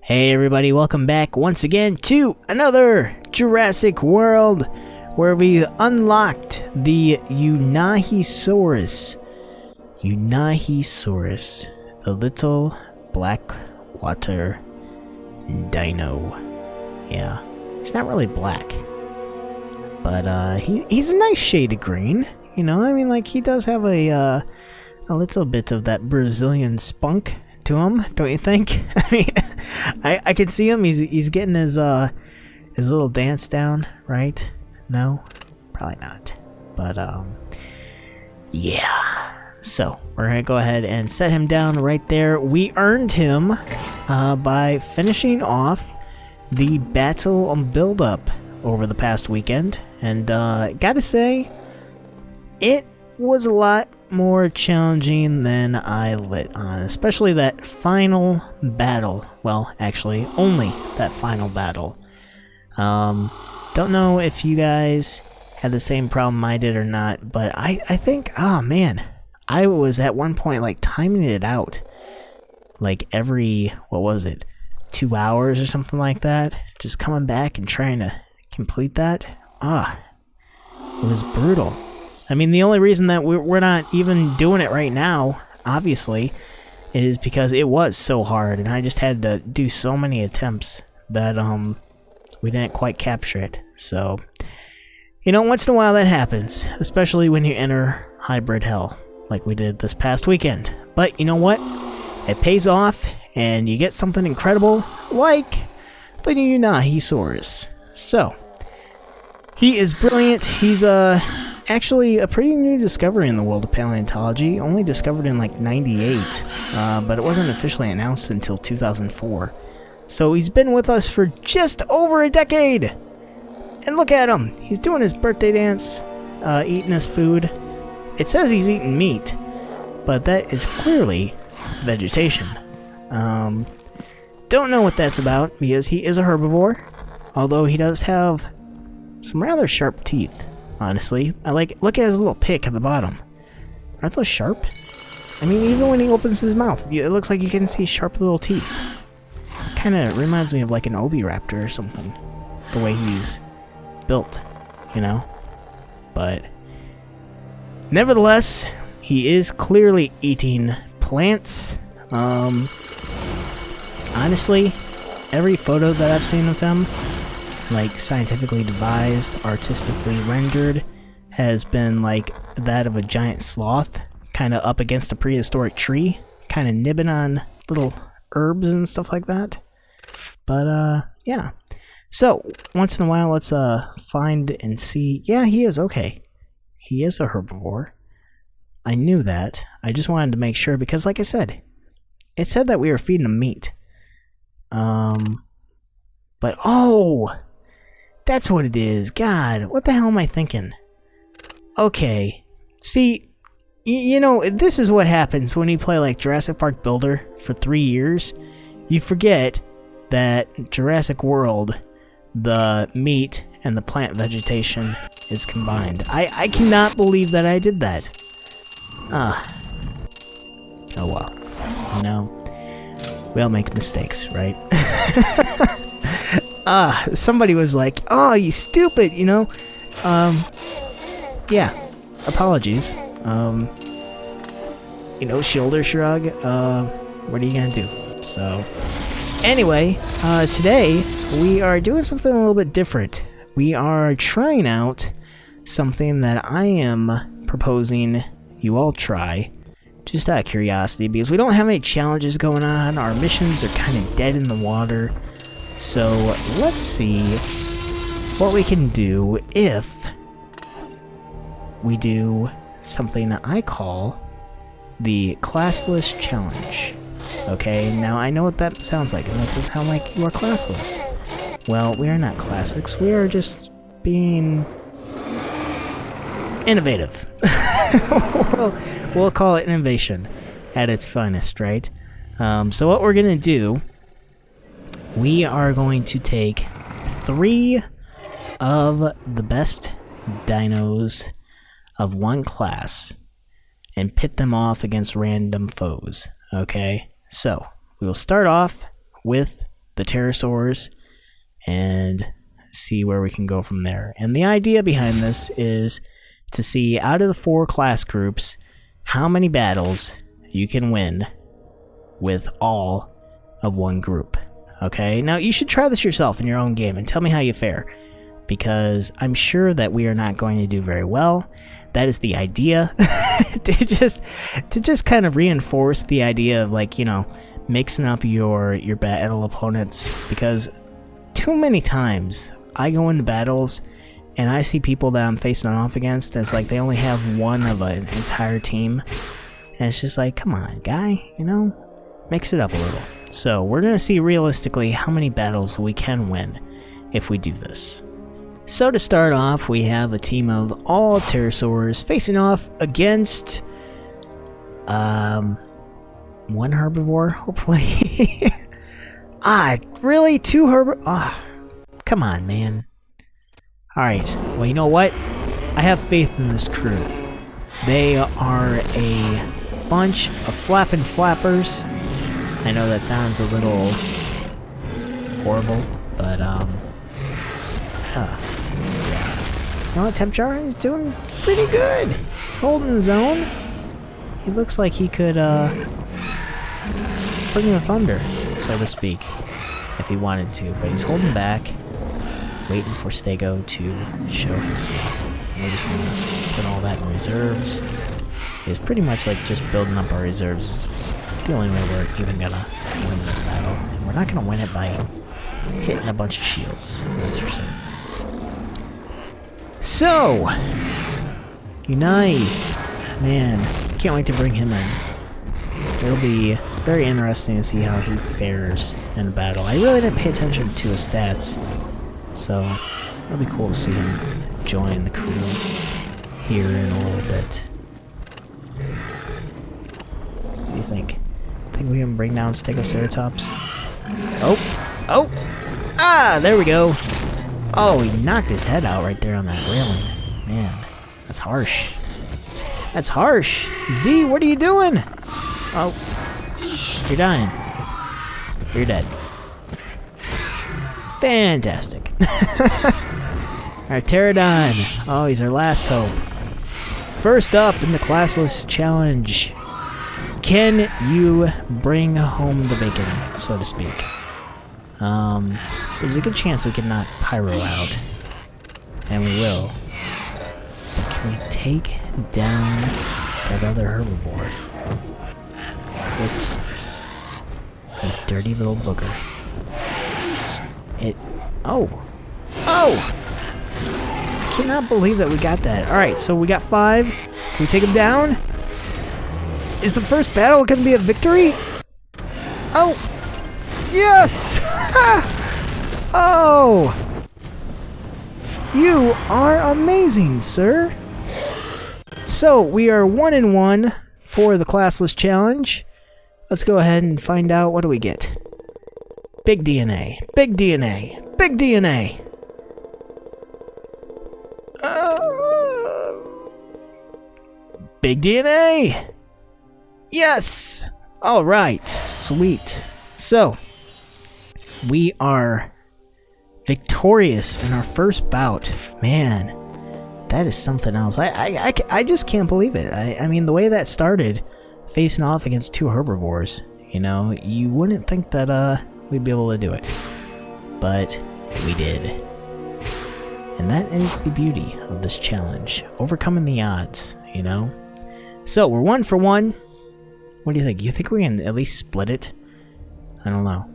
Hey everybody, welcome back once again to another Jurassic World, where we unlocked the Unahisaurus. The little black water dino. Yeah, he's not really black, but he's a nice shade of green. You know, I mean, like, he does have a little bit of that Brazilian spunk to him, don't you think? I mean, I can see him. He's getting his little dance down, right? No, probably not. But yeah. So we're gonna go ahead and set him down right there. We earned him by finishing off the Battle Buildup over the past weekend, and gotta say, it was a lot more challenging than I let on, especially that final battle. Well, actually, only that final battle. Don't know if you guys had the same problem I did or not, but I think, oh man, I was at one point like timing it out, like every, what was it, 2 hours or something like that, just coming back and trying to complete that. It was brutal. I mean, the only reason that we're not even doing it right now, obviously, is because it was so hard, and I just had to do so many attempts that we didn't quite capture it. So, you know, once in a while that happens, especially when you enter hybrid hell, like we did this past weekend. But you know what? It pays off, and you get something incredible, like the Unahisaurus. So, he is brilliant. He's actually a pretty new discovery in the world of paleontology, only discovered in like 98, but it wasn't officially announced until 2004. So he's been with us for just over a decade! And look at him! He's doing his birthday dance, eating his food. It says he's eating meat, but that is clearly vegetation. Don't know what that's about, because he is a herbivore, although he does have some rather sharp teeth. Honestly, look at his little pick at the bottom. Aren't those sharp? I mean, even when he opens his mouth, it looks like you can see sharp little teeth. Kind of reminds me of like an oviraptor or something, the way he's built, you know? But nevertheless, he is clearly eating plants. Honestly, every photo that I've seen of him, like scientifically devised, artistically rendered, has been like that of a giant sloth, kind of up against a prehistoric tree, kind of nibbing on little herbs and stuff like that. But yeah. So once in a while, let's find and see. Yeah, he is okay. He is a herbivore. I knew that. I just wanted to make sure because, like I said, it said that we were feeding him meat. But oh. That's what it is. God, what the hell am I thinking? Okay. See, you know, this is what happens when you play like Jurassic Park Builder for 3 years. You forget that Jurassic World, the meat and the plant vegetation is combined. I cannot believe that I did that. Oh well. You know, we all make mistakes, right? Somebody was like, oh, you stupid, you know? Yeah, apologies. You know, shoulder shrug. What are you gonna do? So, anyway, today we are doing something a little bit different. We are trying out something that I am proposing you all try, just out of curiosity, because we don't have any challenges going on. Our missions are kind of dead in the water. So let's see what we can do if we do something that I call the Classless Challenge. Okay, now I know what that sounds like. It makes it sound like you are classless. Well, we are not classics. We are just being innovative. We'll call it innovation at its finest, right? So what we're gonna do, we are going to take 3 of the best dinos of one class and pit them off against random foes, okay? So, we will start off with the pterosaurs and see where we can go from there. And the idea behind this is to see, out of the 4 class groups, how many battles you can win with all of one group. Okay? Now, you should try this yourself in your own game and tell me how you fare, because I'm sure that we are not going to do very well. That is the idea, to just kind of reinforce the idea of, like, you know, mixing up your battle opponents, because too many times I go into battles and I see people that I'm facing off against, and it's like they only have one of an entire team, and it's just like, come on, guy, you know, mix it up a little. So we're gonna see realistically how many battles we can win if we do this. So to start off, we have a team of all pterosaurs facing off against one herbivore, hopefully. Really? 2 herbivores? Come on, man. Alright, well, you know what? I have faith in this crew. They are a bunch of flapping flappers. I know that sounds a little horrible, but, yeah. You know what, Tempjar is doing pretty good. He's holding his own. He looks like he could, bring the thunder, so to speak, if he wanted to, but he's holding back, waiting for Stego to show his stuff. And we're just gonna put all that in reserves. It's pretty much like just building up our reserves is the only way we're even gonna win this battle. And we're not gonna win it by hitting a bunch of shields, that's for certain. So, Unai, man, can't wait to bring him in. It'll be very interesting to see how he fares in battle. I really didn't pay attention to his stats, so it'll be cool to see him join the crew here in a little bit. What do you think? Think we can bring down Stegoceratops? Oh! There we go! Oh, he knocked his head out right there on that railing. Man, that's harsh. That's harsh! Z, what are you doing? Oh, you're dying. You're dead. Fantastic. Our Pterodon. Oh, he's our last hope. First up in the Classless challenge. Can you bring home the bacon, so to speak? There's a good chance we can knock Pyro out. And we will. But can we take down that other herbivore? Prehistoric. You dirty little booger. Oh! I cannot believe that we got that. Alright, so we got 5. Can we take him down? Is the first battle going to be a victory? Oh! Yes! Oh! You are amazing, sir! So, we are 1-1 for the Classless challenge. Let's go ahead and find out, what do we get? Big DNA. Big DNA. Big DNA. Big DNA. Yes. All right. Sweet. So, we are victorious in our first bout. Man, that is something else. I just can't believe it. I mean, the way that started, facing off against 2 herbivores, you know, you wouldn't think that we'd be able to do it, but we did. And that is the beauty of this challenge, overcoming the odds, you know. So we're 1 for 1. What do you think? You think we can at least split it? I don't know.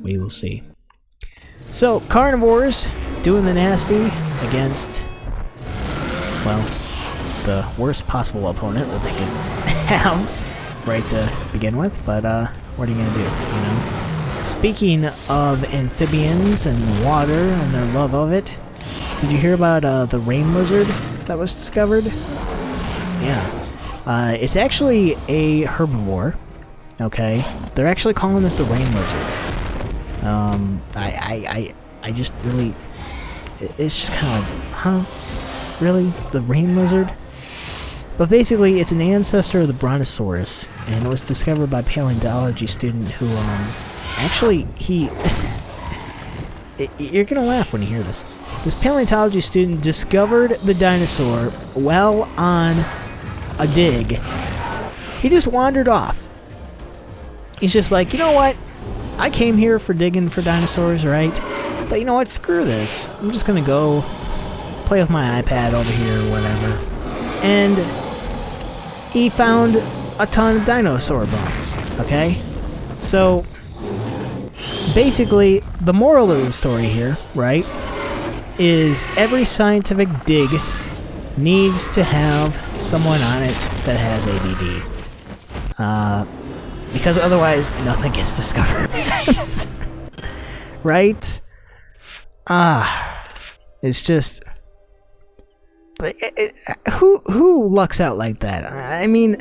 We will see. So carnivores doing the nasty against, well, the worst possible opponent that they could have right to begin with, but what are you gonna do, you know? Speaking of amphibians and water and their love of it, did you hear about the rain lizard that was discovered? Yeah. It's actually a herbivore, okay? They're actually calling it the rain lizard. I just really, it's just kind of like, huh? Really? The rain lizard? But basically, it's an ancestor of the Brontosaurus, and it was discovered by a paleontology student who, actually, he You're gonna laugh when you hear this. This paleontology student discovered the dinosaur while on a dig. He just wandered off. He's just like, you know what? I came here for digging for dinosaurs, right? But you know what? Screw this. I'm just gonna go play with my iPad over here or whatever. And he found a ton of dinosaur bones, okay? So, basically, the moral of the story here, right, is every scientific dig needs to have someone on it that has ADD. Because otherwise, nothing gets discovered. Right? It's just... Who lucks out like that? I mean,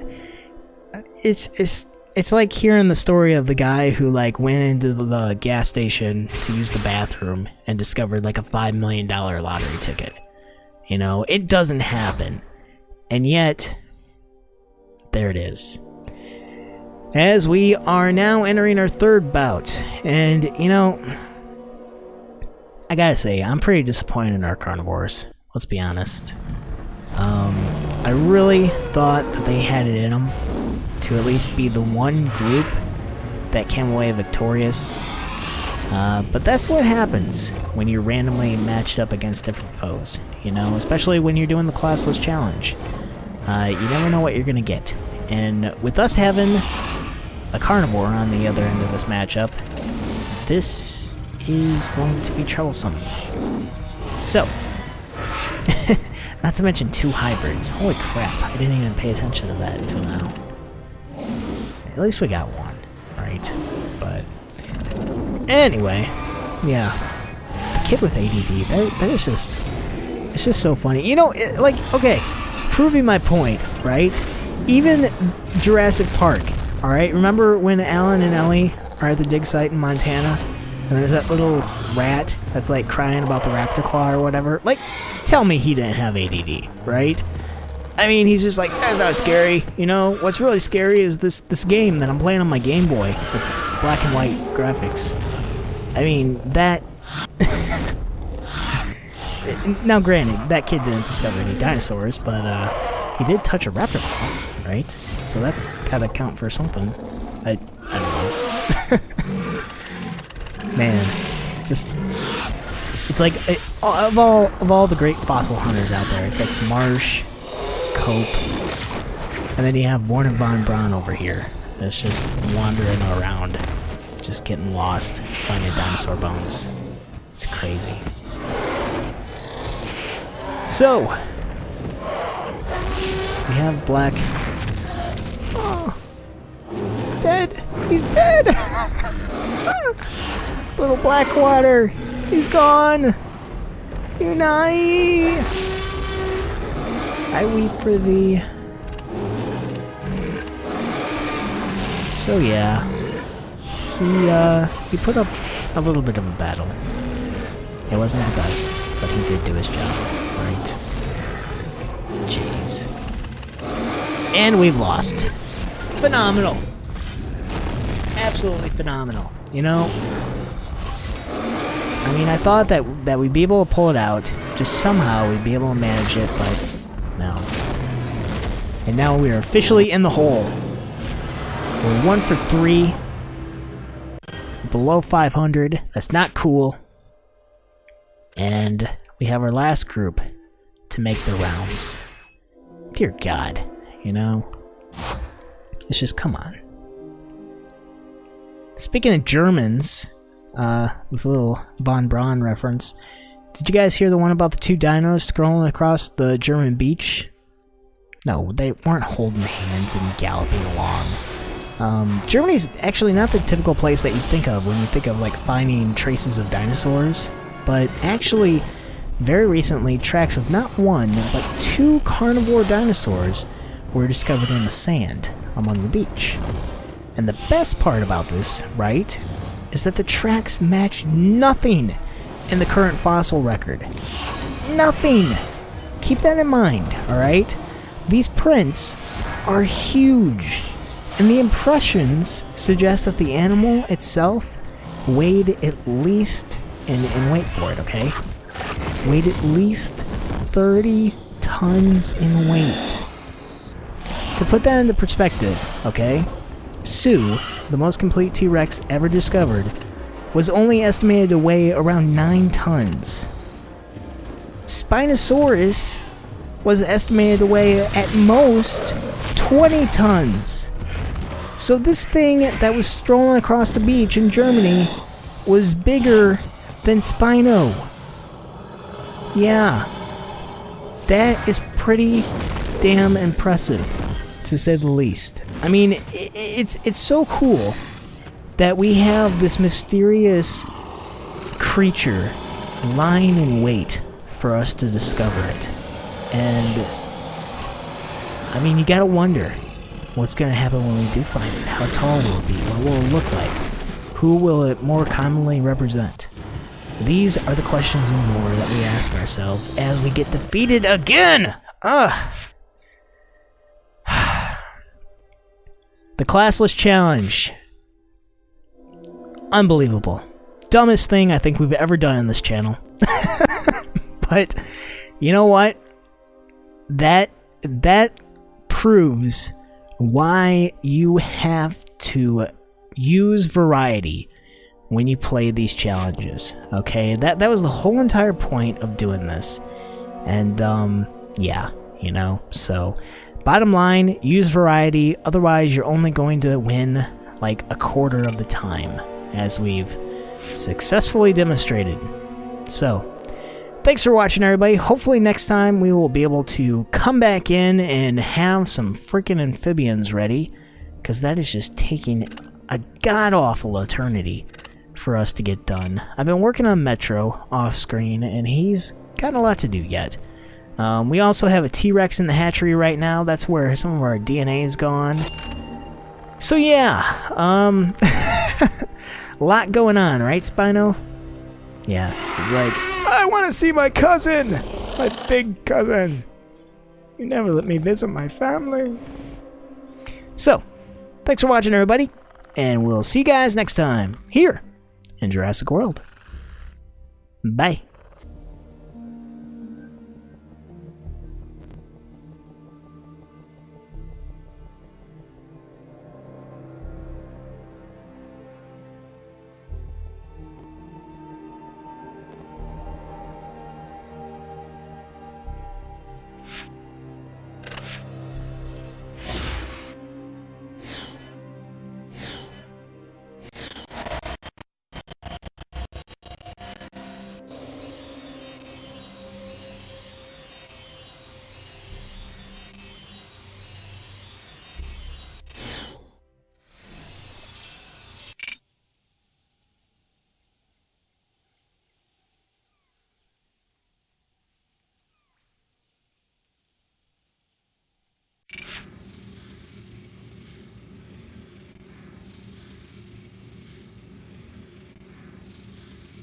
it's like hearing the story of the guy who like went into the gas station to use the bathroom and discovered like a $5 million lottery ticket. You know, it doesn't happen. And yet, there it is. As we are now entering our third bout. And, you know, I gotta say, I'm pretty disappointed in our carnivores. Let's be honest. I really thought that they had it in them to at least be the one group that came away victorious. But that's what happens when you're randomly matched up against different foes, you know, especially when you're doing the Classless challenge. You never know what you're gonna get. And with us having a carnivore on the other end of this matchup, this is going to be troublesome. So, not to mention 2 hybrids. Holy crap, I didn't even pay attention to that until now. At least we got one, right? But anyway, yeah. The kid with ADD, that is just... It's just so funny. You know, like, okay, proving my point, right? Even Jurassic Park, alright? Remember when Alan and Ellie are at the dig site in Montana? And there's that little rat that's like crying about the raptor claw or whatever. Like, tell me he didn't have ADD, right? I mean, he's just like, that's not scary. You know, what's really scary is this game that I'm playing on my Game Boy with black and white graphics. I mean, that... Now, granted, that kid didn't discover any dinosaurs, but he did touch a raptor claw, right? So that's gotta count for something. I don't know. Man, just... It's like, of all the great fossil hunters out there, it's like Marsh, Cope, and then you have Warner von Braun over here. That's just wandering around, just getting lost, finding dinosaur bones. It's crazy. So, we have Black. Oh, he's dead. He's dead. Little Blackwater. He's gone. Unai. I weep for thee. So yeah, he put up a little bit of a battle. It wasn't the best, but he did do his job, right? Jeez. And we've lost. Phenomenal. Absolutely phenomenal. You know, I mean, I thought that we'd be able to pull it out. Just somehow we'd be able to manage it, but no. And now we are officially in the hole. We're 1 for 3. Below 500. That's not cool. And we have our last group to make the rounds. Dear God, you know? It's just, come on. Speaking of Germans, with a little von Braun reference, did you guys hear the one about the 2 dinos scrolling across the German beach? No, they weren't holding hands and galloping along. Germany's actually not the typical place that you think of when you think of like finding traces of dinosaurs, but actually, very recently, tracks of not 1, but 2 carnivore dinosaurs were discovered in the sand along the beach. And the best part about this, right, is that the tracks match nothing in the current fossil record. Nothing! Keep that in mind, alright? These prints are huge, and the impressions suggest that the animal itself weighed at least in weight for it, okay? Weighed at least 30 tons in weight. To put that into perspective, okay? Sue, the most complete T-Rex ever discovered, was only estimated to weigh around 9 tons. Spinosaurus was estimated to weigh at most 20 tons. So this thing that was strolling across the beach in Germany was bigger than Spino. Yeah. That is pretty damn impressive, to say the least. I mean, it's so cool that we have this mysterious creature lying in wait for us to discover it. And, I mean, you gotta wonder what's gonna happen when we do find it. How tall will it be? What will it look like? Who will it more commonly represent? These are the questions and more that we ask ourselves as we get defeated again! Ugh! The Classless Challenge. Unbelievable. Dumbest thing I think we've ever done in this channel. But, you know what? That proves why you have to use variety when you play these challenges, okay? That was the whole entire point of doing this. And, yeah, you know, so bottom line, use variety, otherwise you're only going to win like a quarter of the time, as we've successfully demonstrated. So, thanks for watching, everybody. Hopefully next time we will be able to come back in and have some freaking amphibians ready, because that is just taking a god-awful eternity for us to get done. I've been working on Metro off-screen, and he's got a lot to do yet. We also have a T-Rex in the hatchery right now. That's where some of our DNA is gone. So yeah, a lot going on, right, Spino? Yeah, he's like, I want to see my cousin! My big cousin! You never let me visit my family. So, thanks for watching, everybody, and we'll see you guys next time, here in Jurassic World. Bye.